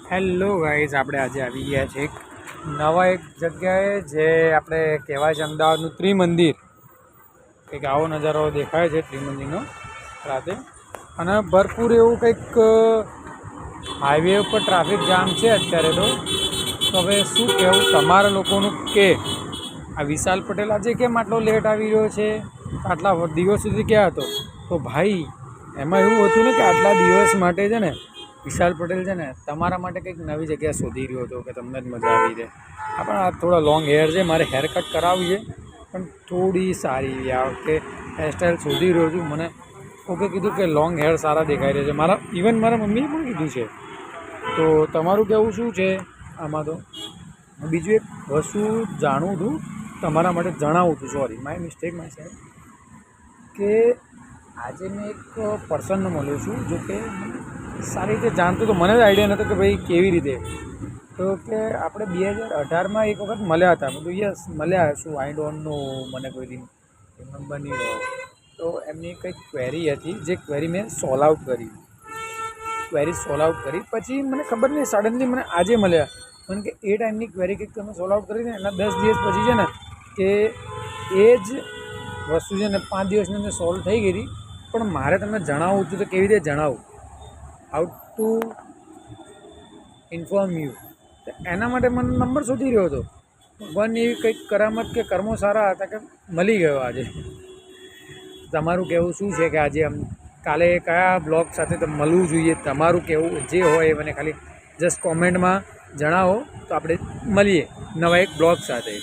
Hello guys, આપણે આજે આવી ગયા છે એક જગ્યાએ જે આપણે કહેવાય છે અમદાવાદનું ત્રિમંદિર. કંઈક આવો નજારો દેખાય છે ત્રિમંદિરનો રાતે, અને ભરપૂર એવું કંઈક હાઈવે ઉપર ટ્રાફિક જામ છે અત્યારે. તો હવે શું કહેવું તમારા લોકોનું કે આ વિશાલ પટેલ આજે કેમ આટલો લેટ આવી રહ્યો છે, આટલા દિવસ સુધી ક્યાં હતો? તો ભાઈ એમાં એવું હતું ને કે આટલા દિવસ માટે છે ને વિશાલ પટેલ છે ને તમારા માટે કંઈક નવી જગ્યા શોધી રહ્યો હતો કે તમને જ મજા આવી જાય. પણ આ થોડા લોંગ હેર છે, મારે હેર કટ કરાવવી છે, પણ થોડી સારી આ વખતે હેરસ્ટાઈલ શોધી રહ્યો છું. મને ઓકે કીધું કે લોંગ હેર સારા દેખાઈ રહ્યા છે, મારા મમ્મીએ પણ કીધું છે. તો તમારું કહેવું શું છે આમાં? તો બીજું એક વસ્તુ જાણવું હતું, તમારા માટે જણાવું હતું, સોરી માય મિસ્ટેક માય સાહેબ, કે આજે મેં એક પર્સનને મળ્યો છું, જો કે સારી રીતે જાણતો તો મને જ આઈડિયા નહોતો કે ભાઈ કેવી રીતે. તો કે આપણે 2018માં એક વખત મળ્યા હતા. બધું યસ મળ્યા શું, આઈ ડોન્ટ નો, મને કોઈ દિન નંબર નહીં રહ્યો. તો એમની કંઈક ક્વેરી હતી, જે ક્વેરી મેં સોલ્વ આઉટ કરી. પછી મને ખબર નહીં, સડનલી મને આજે મળ્યા, મને કે એ ટાઈમની ક્વેરી કંઈક તમે સોલ્વ આઉટ કરી ને એના 10 દિવસ પછી છે ને કે એ જ વસ્તુ છે ને 5 દિવસની અંદર સોલ્વ થઈ ગઈ હતી. પણ મારે તમને જણાવવું હતું, તો કેવી રીતે જણાવું, હાઉ ટુ ઇન્ફોર્મ યુ. તો એના માટે મને નંબર શોધી રહ્યો હતો. ભગવાનની એવી કંઈક કરામત કે કર્મો સારા હતા કે મળી ગયો આજે. તમારું કહેવું શું છે કે આજે કાલે કયા બ્લોગ સાથે તો મળવું જોઈએ? તમારું કહેવું જે હોય એ મને ખાલી જસ્ટ કોમેન્ટમાં જણાવો, તો આપણે મળીએ નવા એક બ્લોગ સાથે.